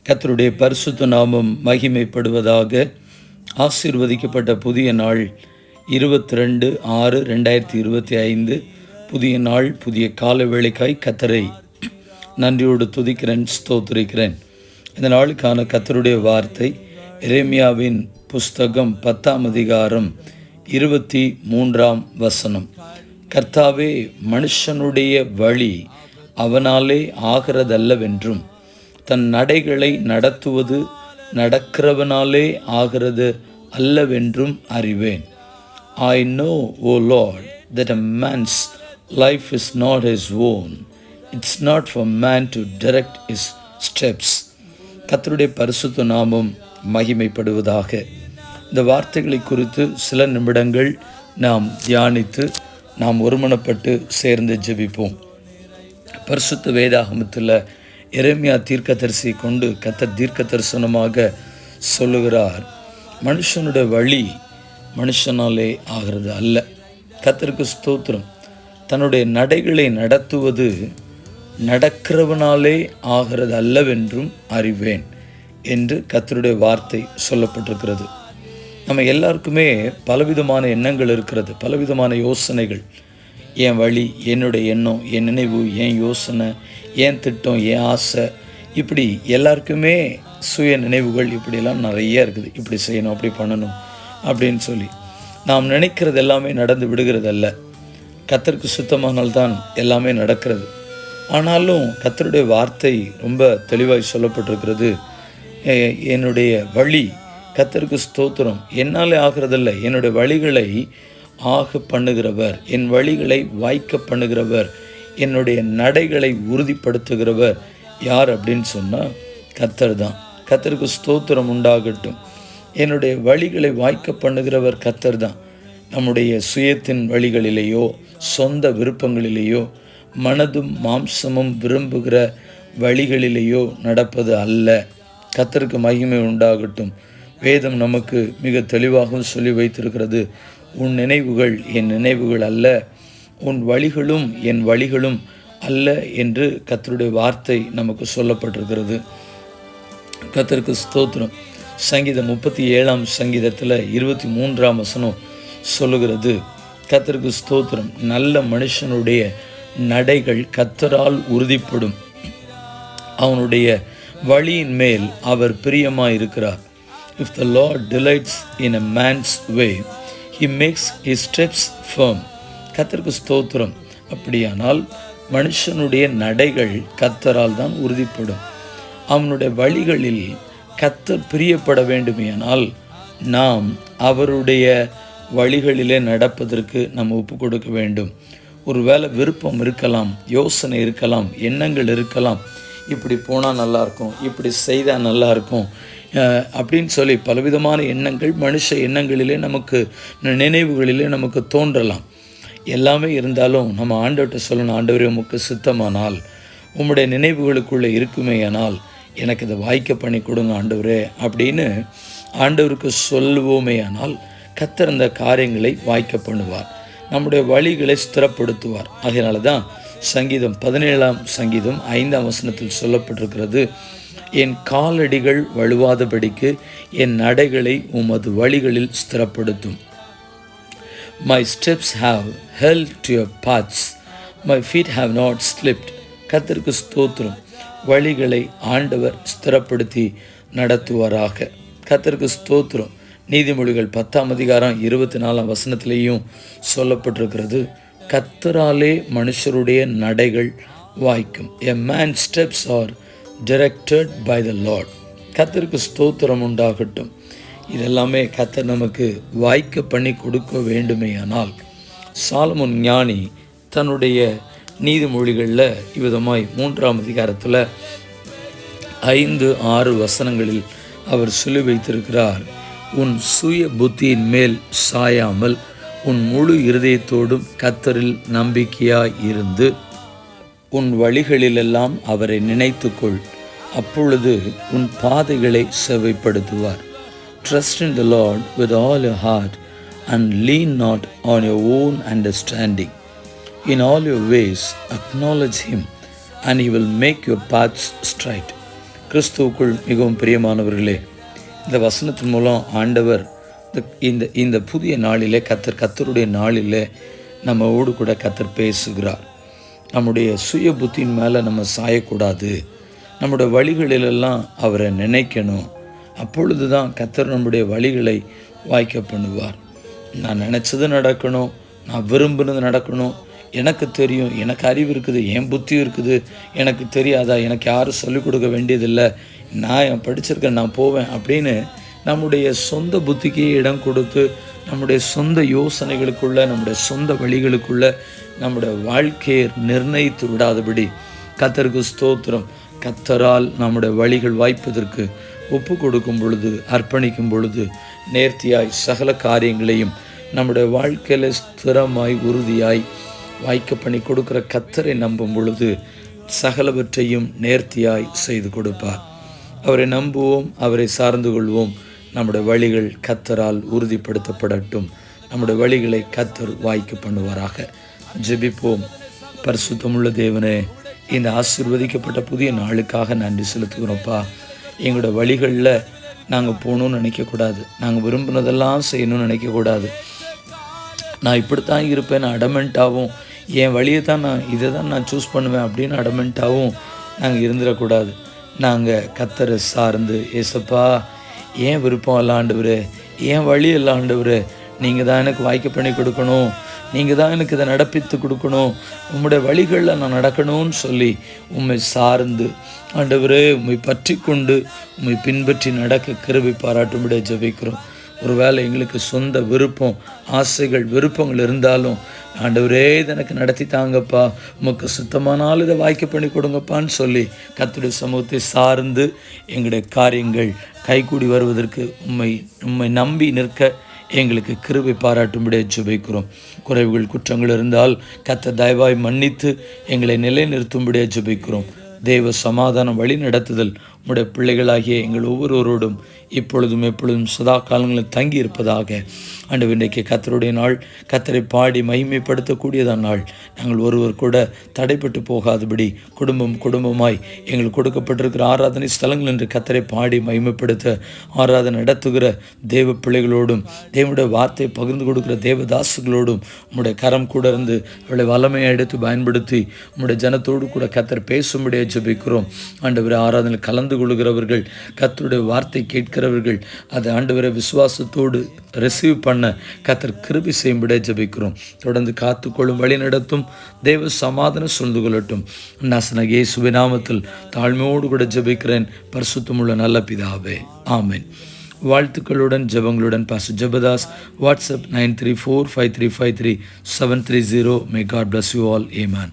கர்த்தருடைய பரிசுத்த நாமம் மகிமைப்படுவதாக. ஆசீர்வதிக்கப்பட்ட புதிய நாள் 22/6/2025 புதிய நாள், புதிய கால வேளைக்காய் கர்த்தரை நன்றியோடு துதிக்கிறேன், ஸ்தோத்திரிக்கிறேன். இந்த நாளுக்கான கர்த்தருடைய வார்த்தை எரேமியாவின் புஸ்தகம் 10ஆம் அதிகாரம் 23ஆம் வசனம். கர்த்தாவே, மனுஷனுடைய வழி அவனாலே ஆகிறதல்லவென்றும் தன் நடைகளை நடத்துவது நடக்கிறவனாலே ஆகிறது அல்லவென்றும் அறிவேன். I know, O Lord, that a man's life is not his own. It's not for man to direct his steps. கர்த்தருடைய பரிசுத்த நாமம் மகிமைப்படுவதாக. இந்த வார்த்தைகளை குறித்து சில நிமிடங்கள் நாம் தியானித்து நாம் ஒருமனப்பட்டு சேர்ந்து ஜெபிப்போம். பரிசுத்த வேதாகமத்தில் எரேமியா தீர்க்கதரிசி கொண்டு கர்த்தர் தீர்க்க தரிசனமாக சொல்லுகிறார், மனுஷனுடைய வழி மனுஷனாலே ஆகிறது அல்ல. கர்த்தருக்கு ஸ்தோத்திரம். தன்னுடைய நடைகளை நடத்துவது நடக்கிறவனாலே ஆகிறது அல்லவென்றும் அறிவேன் என்று கர்த்தருடைய வார்த்தை சொல்லப்பட்டிருக்கிறது. நம்ம எல்லாருக்குமே பலவிதமான எண்ணங்கள் இருக்கிறது, பலவிதமான யோசனைகள். என் வழி, என்னுடைய எண்ணம், என் நினைவு, என் யோசனை, என் திட்டம், என் ஆசை, இப்படி எல்லாருக்குமே சுய நினைவுகள் இப்படியெல்லாம் நிறைய இருக்குது. இப்படி செய்யணும், அப்படி பண்ணணும் அப்படின்னு சொல்லி நாம் நினைக்கிறது எல்லாமே நடந்து விடுகிறதல்ல. கர்த்தருக்கு சுத்தமானால்தான் எல்லாமே நடக்கிறது. ஆனாலும் கர்த்தருடைய வார்த்தை ரொம்ப தெளிவாய் சொல்லப்பட்டிருக்கிறது. என்னுடைய வழி, கர்த்தருக்கு ஸ்தோத்திரம், என்னாலே ஆகிறதில்லை. என்னுடைய வழிகளை ஆக பண்ணுகிறவர், என் வழிகளை வாய்க்க பண்ணுகிறவர், என்னுடைய நடைகளை உறுதிப்படுத்துகிறவர் யார் அப்படின்னு சொன்னால் கர்த்தர் தான். கர்த்தருக்கு ஸ்தோத்திரம் உண்டாகட்டும். என்னுடைய வழிகளை வாய்க்க பண்ணுகிறவர் கர்த்தர் தான். நம்முடைய சுயத்தின் வழிகளிலேயோ சொந்த விருப்பங்களிலேயோ மனதும் மாம்சமும் விரும்புகிற வழிகளிலேயோ நடப்பது அல்ல. கர்த்தருக்கு மகிமை உண்டாகட்டும். வேதம் நமக்கு மிக தெளிவாகவும் சொல்லி வைத்திருக்கிறது, உன் நினைவுகள் என் நினைவுகள் அல்ல, உன் வழிகளும் என் வழிகளும் அல்ல என்று கர்த்தருடைய வார்த்தை நமக்கு சொல்லப்பட்டிருக்கிறது. கர்த்தருக்கு ஸ்தோத்திரம். சங்கீதம் 37ஆம் சங்கீதத்தில் 23ஆம் வசனம் சொல்லுகிறது, கர்த்தருக்கு ஸ்தோத்திரம், நல்ல மனுஷனுடைய நடைகள் கர்த்தரால் உறுதிப்படும், அவனுடைய வழியின் மேல் அவர் பிரியமாக இருக்கிறார். If the Lord delights in a man's way, he makes his steps firm. கர்த்தருக்கு ஸ்தோத்திரம். அப்படியானால் மனுஷனுடைய நடைகள் கர்த்தரால் தான் உறுதிப்படும். அவனுடைய வழிகளில் கர்த்தர் பிரியப்பட வேண்டுமேயானால் நாம் அவருடைய வழிகளிலே நடப்பதற்கு நம்ம ஒப்பு கொடுக்க வேண்டும். ஒருவேளை விருப்பம் இருக்கலாம், யோசனை இருக்கலாம், எண்ணங்கள் இருக்கலாம், இப்படி போனால் நல்லாயிருக்கும், இப்படி செய்தால் நல்லாயிருக்கும் அப்படின்னு சொல்லி பலவிதமான எண்ணங்கள் மனுஷ எண்ணங்களிலே நமக்கு, நினைவுகளிலே நமக்கு தோன்றலாம். எல்லாமே இருந்தாலும் நம்ம ஆண்டவர்கிட்ட சொல்லணும், ஆண்டவரே உமக்கு சித்தமானால், உம்முடைய நினைவுகளுக்குள்ளே இருக்குமேயானால் எனக்கு இதை வாய்க்க பண்ணி கொடுங்க ஆண்டவரே அப்படின்னு ஆண்டவருக்கு சொல்லுவோமேயானால் கர்த்தர் அந்த காரியங்களை வாய்க்க பண்ணுவார், நம்முடைய வழிகளை ஸ்திரப்படுத்துவார். அதனால தான் சங்கீதம் 17ஆம் சங்கீதம் 5ஆம் வசனத்தில் சொல்லப்பட்டிருக்கிறது, என் காலடிகள் வழுவாதபடிக்கு என் நடைகளை உமது வழிகளில் ஸ்திரப்படுத்தும். My steps have held to your paths, my feet have not slipped. கர்த்தருக்கு ஸ்தோத்திரம். வழிகளை ஆண்டவர் ஸ்திரப்படுத்தி நடத்துவாராக. கர்த்தருக்கு ஸ்தோத்திரம். நீதிமொழிகள் 10ஆம் அதிகாரம் 24ஆம் வசனத்திலேயும் சொல்லப்பட்டிருக்கிறது, கர்த்தராலே மனுஷருடைய நடைகள் வாய்க்கும். A man's steps are directed by the Lord. கர்த்தருக்கு ஸ்தோத்திரம் உண்டாகட்டும். இதெல்லாமே கர்த்தர் நமக்கு வாய்க்க பண்ணி கொடுக்க வேண்டுமேயானால் சாலமோன் ஞானி தன்னுடைய நீதிமொழிகளில் இவ்விதமாய் 3ஆம் அதிகாரத்தில் 5-6 வசனங்களில் அவர் சொல்லி வைத்திருக்கிறார், உன் சுய புத்தியின் மேல் சாயாமல் உன் முழு இருதயத்தோடும் கர்த்தரில் நம்பிக்கையாய் இருந்து உன் வழிகளிலெல்லாம் அவரை நினைத்துக்கொள், அப்பொழுது உன் பாதைகளை செவ்வைப்படுத்துவார். Trust in the Lord with all your heart and lean not on your own understanding. In all your ways acknowledge him and he will make your paths straight. கிறிஸ்துவுக்குள் மிகவும் பிரியமானவர்களே, இந்த வசனத்தின் மூலம் ஆண்டவர் இந்த இந்த புதிய நாளிலே கர்த்தருடைய நாளிலே நம்மோடு கூட கர்த்தர் பேசுகிறார். நம்முடைய சுய புத்தியின் மேலே நம்ம சாயக்கூடாது. நம்முடைய வழிகளிலெல்லாம் அவரை நினைக்கணும். அப்பொழுது தான் கர்த்தர் நம்முடைய வழிகளை வாய்க்க பண்ணுவார். நான் நினச்சது நடக்கணும், நான் விரும்பினது நடக்கணும், எனக்கு தெரியும், எனக்கு அறிவு இருக்குது, என் புத்தி இருக்குது, எனக்கு தெரியாதா, எனக்கு யாரும் சொல்லிக் கொடுக்க வேண்டியதில்லை, நான் படிச்சிருக்கேன், நான் போவேன் அப்படின்னு நம்முடைய சொந்த புத்திக்கு இடம் கொடுத்து நம்முடைய சொந்த யோசனைகளுக்குள்ள, நம்முடைய சொந்த வழிகளுக்குள்ள நம்முடைய வாழ்க்கையை நிர்ணயித்து விடாதபடி கர்த்தருக்கு ஸ்தோத்திரம், கர்த்தரால் நம்முடைய வழிகள் வாய்ப்பதற்கு ஒப்பு கொடுக்கும் பொழுது, அர்ப்பணிக்கும் பொழுது நேர்த்தியாய் சகல காரியங்களையும் நம்முடைய வாழ்க்கையில் ஸ்திரமாய் உறுதியாய் வாய்க்க பண்ணி கொடுக்குற கர்த்தரை நம்பும் பொழுது சகலவற்றையும் நேர்த்தியாய் செய்து கொடுப்பார். அவரை நம்புவோம், அவரை சார்ந்து கொள்வோம். நம்முடைய வழிகள் கர்த்தரால் உறுதிப்படுத்தப்படட்டும். நம்முடைய வழிகளை கர்த்தர் வாய்க்க பண்ணுவாராக. ஜெபிப்போம். பரிசுத்தமுள்ள தேவனே, இந்த ஆசீர்வதிக்கப்பட்ட புதிய நாளுக்காக நன்றி செலுத்துகிறோம்ப்பா. எங்களோட வழிகளில் நாங்கள் போகணுன்னு நினைக்கக்கூடாது, நாங்கள் விரும்பினதெல்லாம் செய்யணும்னு நினைக்கக்கூடாது. நான் இப்படித்தான் இருப்பேன் அடமெண்ட்டாகவும், என் வழியை தான் இதை தான் நான் சூஸ் பண்ணுவேன் அப்படின்னு அடமெண்ட்டாகவும் நாங்கள் இருந்துடக்கூடாது. நாங்கள் கர்த்தரை சார்ந்து, ஏசப்பா ஏன் விருப்பம் எல்லாம் ஆண்டவரே, ஏன் வழி எல்லாம் ஆண்டவரே, நீங்கள் தான் எனக்கு வாய்க்க பண்ணி கொடுக்கணும், நீங்கள் தான் எனக்கு இதை நடப்பித்து கொடுக்கணும், உம்முடைய வழிகளில் நான் நடக்கணும்னு சொல்லி உம்மை சார்ந்து ஆண்டவரே உம்மை பற்றி கொண்டு உம்மை பின்பற்றி நடக்க கிருபை பாராட்டும்படியாக ஜெபிக்கிறோம். ஒருவேளை எங்களுக்கு சொந்த விருப்பம், ஆசைகள், விருப்பங்கள் இருந்தாலும் ஆண்டவரே இதை எனக்கு நடத்தி தாங்கப்பா, உமக்கு சுத்தமானாலும் இதை வாய்க்க பண்ணி கொடுங்கப்பான்னு சொல்லி கர்த்தருடைய சமூகத்தை சார்ந்து எங்களுடைய காரியங்கள் கைகூடி வருவதற்கு உம்மை நம்பி நிற்க எங்களுக்கு கிருபை பாராட்டும்படியாக ஜெபிக்கிறோம். குறைவுகள், குற்றங்கள் இருந்தால் கர்த்தர் தயவாய் மன்னித்து எங்களை நிலைநிறுத்தும்படியாக ஜெபிக்கிறோம். தேவ சமாதானம் வழி நடத்துதல் உம்முடைய பிள்ளைகளாகிய எங்கள் ஒவ்வொருவரோடும் இப்பொழுதும் எப்பொழுதும் சதா காலங்களில் தங்கி இருப்பதாக. ஆண்டவர், இன்றைக்கு கர்த்தருடைய நாள், கர்த்தரை பாடி மகிமைப்படுத்தக்கூடியதான நாள். நாங்கள் ஒருவர் கூட தடைப்பட்டு போகாதபடி குடும்பமாய் எங்களுக்கு கொடுக்கப்பட்டிருக்கிற ஆராதனை ஸ்தலங்கள் என்று கர்த்தரை பாடி மகிமைப்படுத்த ஆராதனை நடத்துகிற தேவ பிள்ளைகளோடும், தேவனுடைய வார்த்தையை பகிர்ந்து கொடுக்கிற தேவதாசுகளோடும் உம்முடைய கரம் கூட இருந்து அவளை வல்லமையை எடுத்து பயன்படுத்தி உம்முடைய ஜனத்தோடு கூட கர்த்தர் பேசும்படியாக ஜெபிக்கிறோம். ஆண்டவரை ஆராதனை கலந்து கொள்கிறவர்கள், கர்த்தருடைய வார்த்தை கேட்கிறவர்கள், அதை ஆண்டவரை விசுவாசத்தோடு ரிசீவ் பண்ண கர்த்தர் கிருபை செய்யும்படியாக ஜெபிக்கிறோம். தொடர்ந்து காத்துக்கொள்ளும், வழி நடத்தும், தேவ சமாதானம் சூழ்ந்து கொள்ளட்டும். நாசனாகிய இயேசுவின் நாமத்தில் தாழ்மையோடு கூட ஜெபிக்கிறேன் பரிசுத்தமுள்ள நல்ல பிதாவே, ஆமென். வாழ்த்துக்களுடன் ஜெபங்களுடன் pastor Jebadas. WhatsApp 9345353730. May God bless you all. Amen.